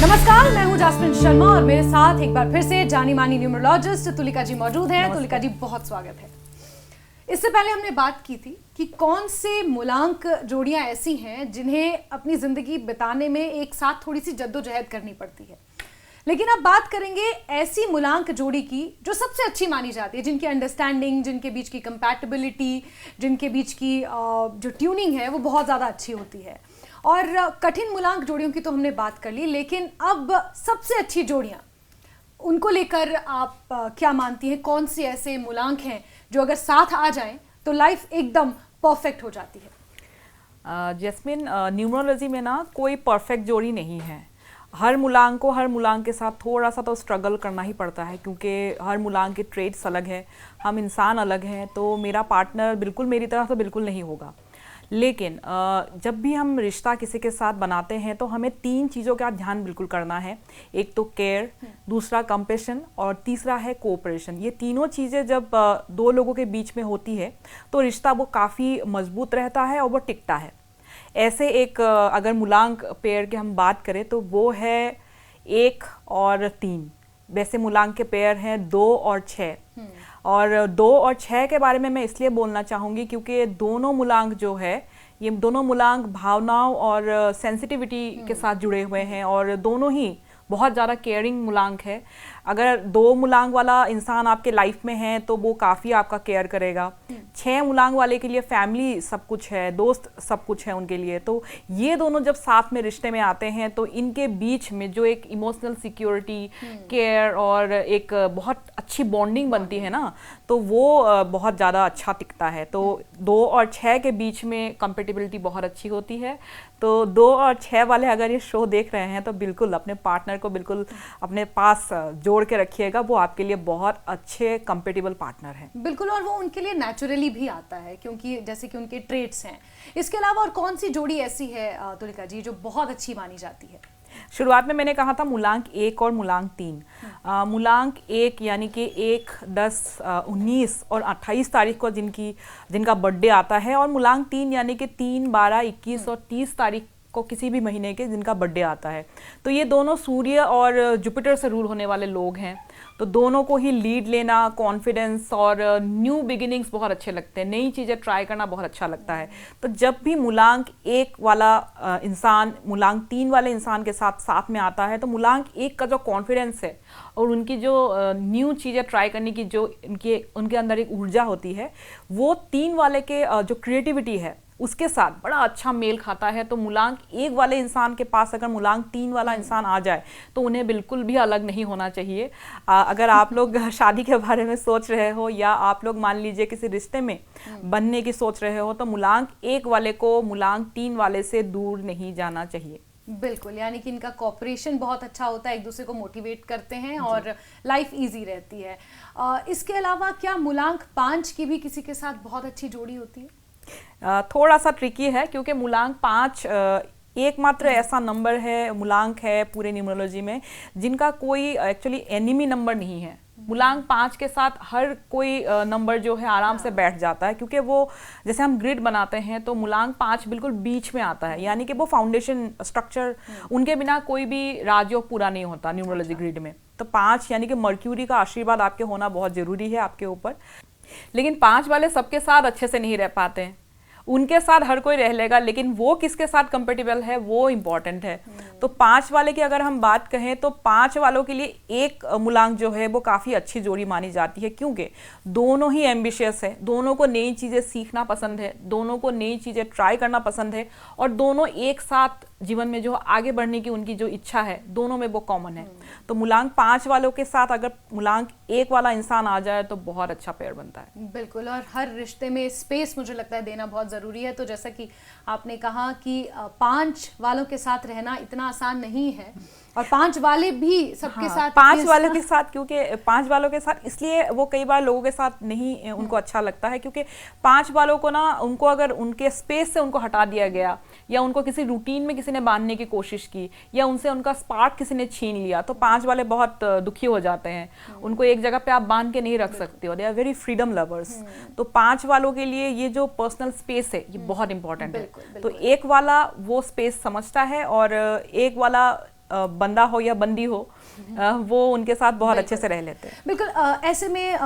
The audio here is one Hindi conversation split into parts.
नमस्कार, मैं हूं जास्मिन शर्मा और मेरे साथ एक बार फिर से जानी मानी न्यूमरोलॉजिस्ट तुलिका जी मौजूद हैं। तुलिका जी, बहुत स्वागत है। इससे पहले हमने बात की थी कि कौन से मूलांक जोड़ियां ऐसी हैं जिन्हें अपनी जिंदगी बिताने में एक साथ थोड़ी सी जद्दोजहद करनी पड़ती है, लेकिन अब बात करेंगे ऐसी मूलांक जोड़ी की जो सबसे अच्छी मानी जाती है, जिनकी अंडरस्टैंडिंग, जिनके बीच की कंपैटिबिलिटी, जिनके बीच की जो ट्यूनिंग है वो बहुत ज़्यादा अच्छी होती है। और कठिन मूलांक जोड़ियों की तो हमने बात कर ली, लेकिन अब सबसे अच्छी जोड़ियां, उनको लेकर आप क्या मानती हैं? कौन से ऐसे मूलांक हैं जो अगर साथ आ जाएं तो लाइफ एकदम परफेक्ट हो जाती है? जैस्मिन, न्यूमरोलॉजी में ना कोई परफेक्ट जोड़ी नहीं है। हर मूलांक को हर मूलांक के साथ थोड़ा सा तो स्ट्रगल करना ही पड़ता है, क्योंकि हर मूलांक के ट्रेड्स अलग हैं, हम इंसान अलग हैं। तो मेरा पार्टनर बिल्कुल मेरी तरह तो बिल्कुल नहीं होगा, लेकिन जब भी हम रिश्ता किसी के साथ बनाते हैं तो हमें 3 चीज़ों का ध्यान बिल्कुल करना है। एक तो केयर, दूसरा कंपैशन और तीसरा है कोऑपरेशन। ये तीनों चीज़ें जब 2 लोगों के बीच में होती है तो रिश्ता वो काफ़ी मजबूत रहता है और वो टिकता है। ऐसे एक अगर मूलांक पेयर की हम बात करें तो वो है 1 और 3। वैसे मूलांक के पेयर हैं 2 और 6। और 2 और 6 के बारे में मैं इसलिए बोलना चाहूँगी क्योंकि दोनों मूलांक जो है, ये दोनों मूलांक भावनाओं और सेंसिटिविटी के साथ जुड़े हुए हैं और दोनों ही बहुत ज़्यादा केयरिंग मूलांक है। अगर 2 मूलांक वाला इंसान आपके लाइफ में है तो वो काफ़ी आपका केयर करेगा। 6 मूलांक वाले के लिए फैमिली सब कुछ है, दोस्त सब कुछ है उनके लिए। तो ये दोनों जब साथ में रिश्ते में आते हैं तो इनके बीच में जो एक इमोशनल सिक्योरिटी, केयर और एक बहुत अच्छी बॉन्डिंग बनती है ना, तो वो बहुत ज़्यादा अच्छा टिकता है। तो 2 और 6 के बीच में कंपेटिबिलिटी बहुत अच्छी होती है। तो 2 और 6 वाले अगर ये शो देख रहे हैं तो बिल्कुल अपने पार्टनर को बिल्कुल अपने पास जोड़ के रखिएगा, वो आपके लिए बहुत अच्छे कंपेटेबल पार्टनर हैं। बिल्कुल, और वो उनके लिए नेचुरली भी आता है क्योंकि जैसे कि उनके ट्रेड्स हैं। इसके अलावा और कौन सी जोड़ी ऐसी है तुलिका जी जो बहुत अच्छी मानी जाती है? शुरुआत में मैंने कहा था मूलांक 1 और मूलांक 3। मूलांक 1 यानी कि 1, 10, 19 और 28 तारीख को जिनका बर्थडे आता है, और मूलांक 3 यानी कि 3, 12, 21 और 30 तारीख को किसी भी महीने के जिनका बर्थडे आता है। तो ये दोनों सूर्य और जुपिटर से रूल होने वाले लोग हैं। तो दोनों को ही लीड लेना, कॉन्फिडेंस और न्यू बिगिनिंग्स बहुत अच्छे लगते हैं, नई चीज़ें ट्राई करना बहुत अच्छा लगता है। तो जब भी मूलांक 1 वाला इंसान मूलांक 3 वाले इंसान के साथ में आता है तो मूलांक 1 का जो कॉन्फिडेंस है और उनकी जो न्यू चीज़ें ट्राई करने की जो उनके अंदर एक ऊर्जा होती है, वो 3 वाले के जो क्रिएटिविटी है उसके साथ बड़ा अच्छा मेल खाता है। तो मूलांक 1 वाले इंसान के पास अगर मूलांक 3 वाला इंसान आ जाए तो उन्हें बिल्कुल भी अलग नहीं होना चाहिए। अगर आप लोग शादी के बारे में सोच रहे हो या आप लोग मान लीजिए किसी रिश्ते में बनने की सोच रहे हो तो मूलांक 1 वाले को मूलांक 3 वाले से दूर नहीं जाना चाहिए। बिल्कुल, यानी कि इनका कॉपरेशन बहुत अच्छा होता है, एक दूसरे को मोटिवेट करते हैं और लाइफ इजी रहती है। इसके अलावा क्या मूलांक 5 की भी किसी के साथ बहुत अच्छी जोड़ी होती है? थोड़ा सा ट्रिकी है क्योंकि मूलांक 5 एकमात्र ऐसा नंबर है, मूलांक है पूरे न्यूमरोलॉजी में जिनका कोई एक्चुअली एनिमी नंबर नहीं है। मूलांक 5 के साथ हर कोई नंबर जो है आराम से बैठ जाता है, क्योंकि वो जैसे हम ग्रिड बनाते हैं तो मूलांक 5 बिल्कुल बीच में आता है, यानी कि वो फाउंडेशन स्ट्रक्चर, उनके बिना कोई भी राजयोग पूरा नहीं होता न्यूमरोलॉजी ग्रिड में। तो 5 यानी कि मर्क्यूरी का आशीर्वाद आपके होना बहुत ज़रूरी है आपके ऊपर। लेकिन 5 वाले सबके साथ अच्छे से नहीं रह पाते हैं, उनके साथ हर कोई रह लेगा, लेकिन वो किसके साथ कंपेटेबल है वो इम्पॉर्टेंट है। तो 5 वाले की अगर हम बात कहें तो 5 वालों के लिए एक मूलांक जो है वो काफ़ी अच्छी जोड़ी मानी जाती है, क्योंकि दोनों ही एम्बिशियस है, दोनों को नई चीज़ें सीखना पसंद है, दोनों को नई चीज़ें ट्राई करना पसंद है, और दोनों एक साथ जीवन में जो आगे बढ़ने की उनकी जो इच्छा है दोनों में वो कॉमन है। तो मूलांक 5 वालों के साथ अगर मूलांक 1 वाला इंसान आ जाए तो बहुत अच्छा पेयर बनता है। बिल्कुल, और हर रिश्ते में स्पेस मुझे लगता है देना बहुत ज़रूरी है। तो जैसा कि आपने कहा कि 5 वालों के साथ रहना इतना आसान नहीं है, और 5 वाले भी सबके साथ 5 वालों के साथ, क्योंकि 5 वालों के साथ इसलिए वो कई बार लोगों के साथ नहीं उनको अच्छा लगता है, क्योंकि 5 वालों को ना, उनको अगर उनके स्पेस से उनको हटा दिया गया या उनको किसी रूटीन में किसी ने बांधने की कोशिश की या उनसे उनका स्पार्क किसी ने छीन लिया तो 5 वाले बहुत दुखी हो जाते हैं। उनको एक जगह पे आप बांध के नहीं रख सकते हो, they are very freedom lovers. तो 5 वालों के लिए ये जो पर्सनल स्पेस है ये बहुत इंपॉर्टेंट है। तो 1 वाला वो स्पेस समझता है और 1 वाला बंदा हो या बंदी हो, वो उनके साथ बहुत अच्छे से रह लेते हैं। बिल्कुल। ऐसे में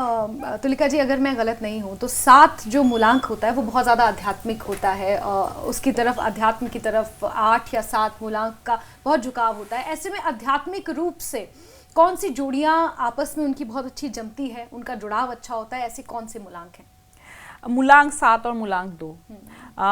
तुलिका जी, अगर मैं गलत नहीं हूँ तो 7 जो मूलांक होता है वो बहुत ज़्यादा आध्यात्मिक होता है, उसकी तरफ, अध्यात्म की तरफ 8 या 7 मूलांक का बहुत झुकाव होता है। ऐसे में आध्यात्मिक रूप से कौन सी जोड़ियाँ आपस में उनकी बहुत अच्छी जमती है, उनका जुड़ाव अच्छा होता है, ऐसे कौन से मूलांक हैं? मूलांक 7 और मूलांक 2।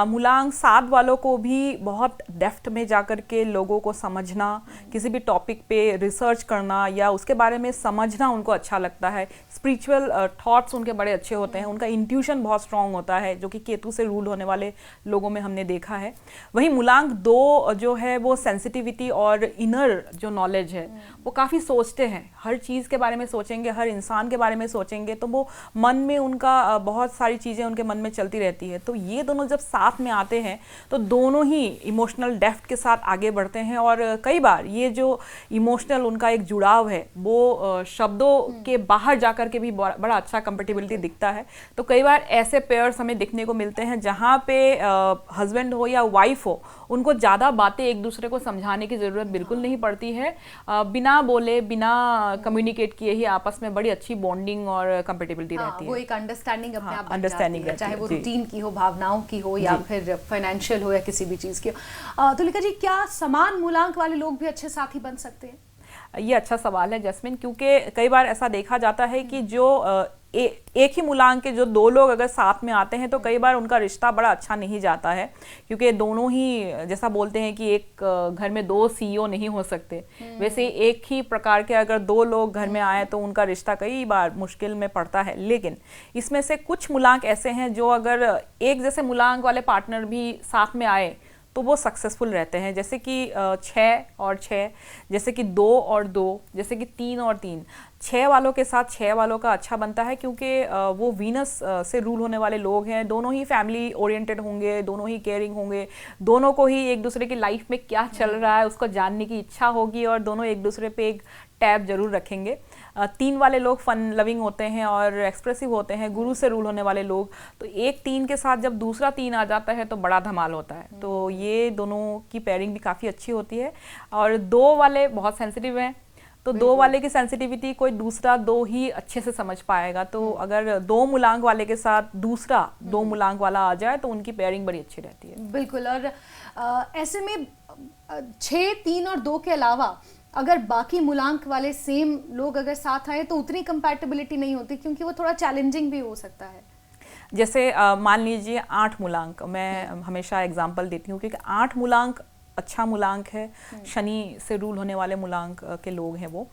मूलांक 7 वालों को भी बहुत डेप्थ में जाकर के लोगों को समझना, किसी भी टॉपिक पे रिसर्च करना या उसके बारे में समझना उनको अच्छा लगता है। स्पिरिचुअल थॉट्स उनके बड़े अच्छे होते हैं, उनका इंट्यूशन बहुत स्ट्रांग होता है, जो कि केतु से रूल होने वाले लोगों में हमने देखा है। वहीं मूलांक 2 जो है वो सेंसिटिविटी और इनर जो नॉलेज है वो काफ़ी सोचते हैं, हर चीज़ के बारे में सोचेंगे, हर इंसान के बारे में सोचेंगे, तो वो मन में उनका बहुत सारी चीज़ें उनके मन में चलती रहती है। तो ये दोनों जब साथ में आते हैं तो दोनों ही इमोशनल डेप्थ के साथ आगे बढ़ते हैं, और कई बार ये जो इमोशनल उनका एक जुड़ाव है वो शब्दों के बाहर जाकर के भी बड़ा अच्छा कंपेटिबिलिटी दिखता है। तो कई बार ऐसे पेयर्स हमें दिखने को मिलते हैं जहाँ पे हस्बैंड हो या वाइफ हो, उनको ज़्यादा बातें एक दूसरे को समझाने की ज़रूरत बिल्कुल नहीं पड़ती है, बिना बोले, बिना कम्युनिकेट किए ही आपस में बड़ी अच्छी बॉन्डिंग और कंपेटिबिलिटी रहती है। वो एक अंडरस्टैंडिंग अपने आप बन अंडरस्टैंडिंग जाती है, चाहे वो जी। रूटीन की हो, भावनाओं की हो, या फिर फाइनेंशियल हो, या किसी भी चीज़ की हो। तुलिका जी, क्या समान मूलांक वाले लोग भी अच्छे साथी बन सकते हैं? ये अच्छा सवाल है जैस्मिन, क्योंकि कई बार ऐसा देखा जाता है कि जो एक ही मूलांक के जो 2 लोग अगर साथ में आते हैं तो कई बार उनका रिश्ता बड़ा अच्छा नहीं जाता है, क्योंकि दोनों ही, जैसा बोलते हैं कि एक घर में 2 CEO नहीं हो सकते, वैसे एक ही प्रकार के अगर 2 लोग घर में आए तो उनका रिश्ता कई बार मुश्किल में पड़ता है। लेकिन इसमें से कुछ मूलांक ऐसे हैं जो अगर एक जैसे मूलांक वाले पार्टनर भी साथ में आए तो वो सक्सेसफुल रहते हैं, जैसे कि 6 और 6, जैसे कि 2 और 2, जैसे कि 3 और 3। 6 वालों के साथ 6 वालों का अच्छा बनता है, क्योंकि वो वीनस से रूल होने वाले लोग हैं, दोनों ही फैमिली ओरिएंटेड होंगे, दोनों ही केयरिंग होंगे, दोनों को ही एक दूसरे की लाइफ में क्या चल रहा है उसको जानने की इच्छा होगी, और दोनों एक दूसरे पे एक टैब जरूर रखेंगे। 3 वाले लोग फन लविंग होते हैं और एक्सप्रेसिव होते हैं, गुरु से रूल होने वाले लोग, तो एक 3 के साथ जब दूसरा 3 आ जाता है तो बड़ा धमाल होता है। तो ये दोनों की पेयरिंग भी काफ़ी अच्छी होती है। और 2 वाले बहुत सेंसिटिव हैं, तो 2 वाले की सेंसिटिविटी कोई दूसरा 2 ही अच्छे से समझ पाएगा। तो अगर 2 मूलांक वाले के साथ दूसरा 2 मूलांक वाला आ जाए तो उनकी पेयरिंग बड़ी अच्छी रहती है। बिल्कुल। और ऐसे में 6, 3 और 2 के अलावा अगर बाकी मूलांक वाले सेम लोग अगर साथ आए तो उतनी कंपैटिबिलिटी नहीं होती, क्योंकि वो थोड़ा चैलेंजिंग भी हो सकता है। जैसे मान लीजिए 8 मूलांक, मैं हमेशा एग्जांपल देती हूँ, क्योंकि 8 मूलांक अच्छा मूलांक है, शनि से रूल होने वाले मूलांक के लोग हैं वो,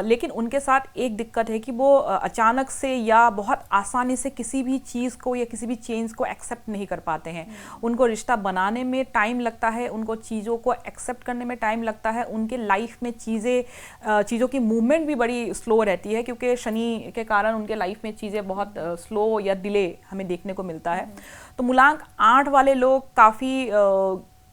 लेकिन उनके साथ एक दिक्कत है कि वो अचानक से या बहुत आसानी से किसी भी चीज़ को या किसी भी चेंज को एक्सेप्ट नहीं कर पाते हैं। उनको रिश्ता बनाने में टाइम लगता है, उनको चीज़ों को एक्सेप्ट करने में टाइम लगता है, उनके लाइफ में चीज़ों की मूवमेंट भी बड़ी स्लो रहती है, क्योंकि शनि के कारण उनके लाइफ में चीज़ें बहुत स्लो या डिले हमें देखने को मिलता है। तो मूलांक 8 वाले लोग काफ़ी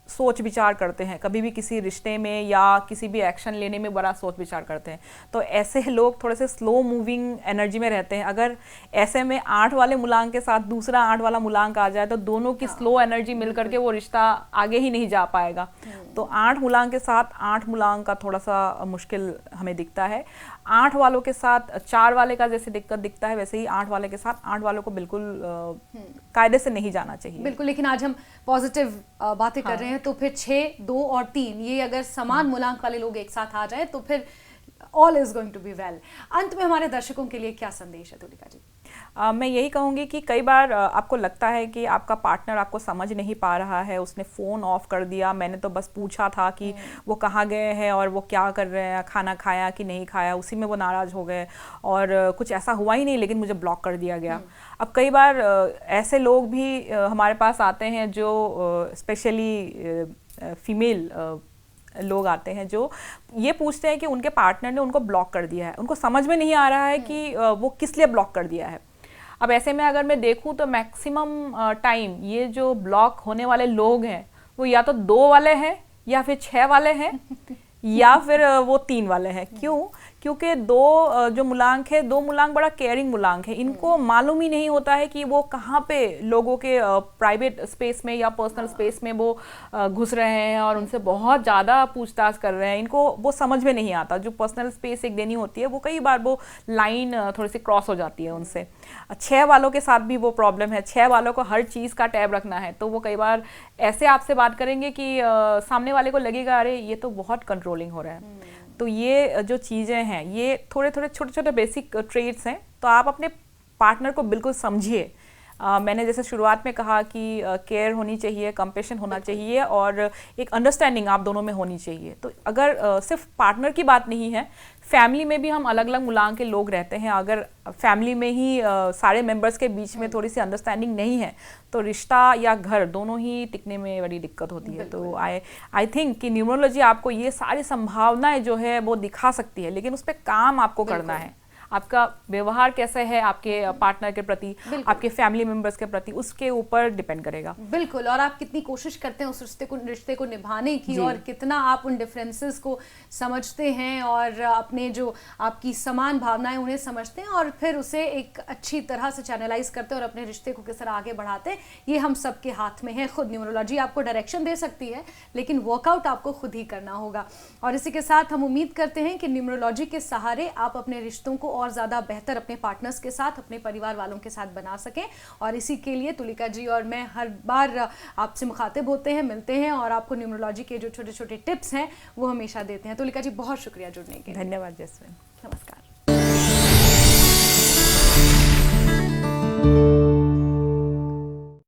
सोच विचार करते हैं, कभी भी किसी रिश्ते में या किसी भी एक्शन लेने में बड़ा सोच विचार करते हैं। तो ऐसे लोग थोड़े से स्लो मूविंग एनर्जी में रहते हैं। अगर ऐसे में 8 वाले मूलांक के साथ दूसरा 8 वाला मूलांक आ जाए तो दोनों की स्लो एनर्जी मिलकर के वो रिश्ता आगे ही नहीं जा पाएगा। तो 8 मूलांक के साथ 8 मूलांक का थोड़ा सा मुश्किल हमें दिखता है। 8 वालों के साथ 4 वाले का जैसे दिक्कत दिखता है, वैसे ही 8 वाले के साथ 8 वालों को बिल्कुल कायदे से नहीं जाना चाहिए। बिल्कुल। लेकिन आज हम पॉजिटिव बातें कर रहे हैं, तो फिर 6, 2 और 3 ये अगर समान मूलांक वाले लोग एक साथ आ जाए तो फिर all is going to be well. अंत में हमारे दर्शकों के लिए क्या संदेश है तुलिका जी? मैं यही कहूँगी कि कई बार आपको लगता है कि आपका पार्टनर आपको समझ नहीं पा रहा है, उसने फ़ोन ऑफ कर दिया, मैंने तो बस पूछा था कि वो कहाँ गए हैं और वो क्या कर रहे हैं, खाना खाया कि नहीं खाया, उसी में वो नाराज़ हो गए और कुछ ऐसा हुआ ही नहीं, लेकिन मुझे ब्लॉक कर दिया गया। अब कई बार ऐसे लोग भी हमारे पास आते हैं जो स्पेशली फीमेल लोग आते हैं जो ये पूछते हैं कि उनके पार्टनर ने उनको ब्लॉक कर दिया है, उनको समझ में नहीं आ रहा है कि वो किस लिए ब्लॉक कर दिया है। अब ऐसे में अगर मैं देखूं तो मैक्सिमम टाइम ये जो ब्लॉक होने वाले लोग हैं वो या तो 2 वाले हैं या फिर 6 वाले हैं या फिर वो 3 वाले हैं। क्यों? क्योंकि जो मूलांक है, दो मूलांक बड़ा केयरिंग मूलांक है। इनको मालूम ही नहीं होता है कि वो कहाँ पे लोगों के प्राइवेट स्पेस में या पर्सनल स्पेस में वो घुस रहे हैं और उनसे बहुत ज़्यादा पूछताछ कर रहे हैं। इनको वो समझ में नहीं आता। जो पर्सनल स्पेस एक देनी होती है, वो कई बार वो लाइन थोड़ी सी क्रॉस हो जाती है उनसे। 6 वालों के साथ भी वो प्रॉब्लम है। 6 वालों को हर चीज़ का टैब रखना है, तो वो कई बार ऐसे आपसे बात करेंगे कि सामने वाले को लगेगा अरे ये तो बहुत कंट्रोलिंग हो रहा है। तो ये जो चीज़ें हैं, ये थोड़े थोड़े छोटे छोटे बेसिक ट्रेड्स हैं। तो आप अपने पार्टनर को बिल्कुल समझिए। मैंने जैसे शुरुआत में कहा कि केयर होनी चाहिए, कंपेशन होना चाहिए और एक अंडरस्टैंडिंग आप दोनों में होनी चाहिए। तो अगर सिर्फ पार्टनर की बात नहीं है, फैमिली में भी हम अलग अलग मूलांक के लोग रहते हैं। अगर फैमिली में ही सारे मेंबर्स के बीच में थोड़ी सी अंडरस्टैंडिंग नहीं है, तो रिश्ता या घर दोनों ही टिकने में बड़ी दिक्कत होती है। तो आई थिंक कि न्यूमरोलॉजी आपको ये सारी संभावनाएं जो है वो दिखा सकती है, लेकिन उस पर काम आपको करना है। आपका व्यवहार कैसे है आपके पार्टनर के प्रति, आपके फैमिली मेंबर्स के प्रति, उसके ऊपर डिपेंड करेगा। बिल्कुल, और आप कितनी कोशिश करते हैं उस रिश्ते को निभाने की, और कितना आप उन डिफरेंसेस को समझते हैं और अपने जो आपकी समान भावनाएं उन्हें समझते हैं और फिर उसे एक अच्छी तरह से चैनलाइज करते हैं और अपने रिश्ते को किस तरह आगे बढ़ाते हैं, ये हम सबके हाथ में है। खुद न्यूमरोलॉजी आपको डायरेक्शन दे सकती है, लेकिन वर्कआउट आपको खुद ही करना होगा। और इसी के साथ हम उम्मीद करते हैं कि न्यूमरोलॉजी के सहारे आप अपने रिश्तों को और ज़्यादा बेहतर अपने पार्टनर्स के साथ, अपने परिवार वालों के साथ बना सकें। और इसी के लिए तुलिका जी और मैं हर बार आपसे मुखातिब होते हैं, मिलते हैं और आपको न्यूमरोलॉजी के जो छोटे छोटे टिप्स हैं वो हमेशा देते हैं। तुलिका जी बहुत शुक्रिया जुड़ने के लिए। धन्यवाद जैस्मिन। नमस्कार।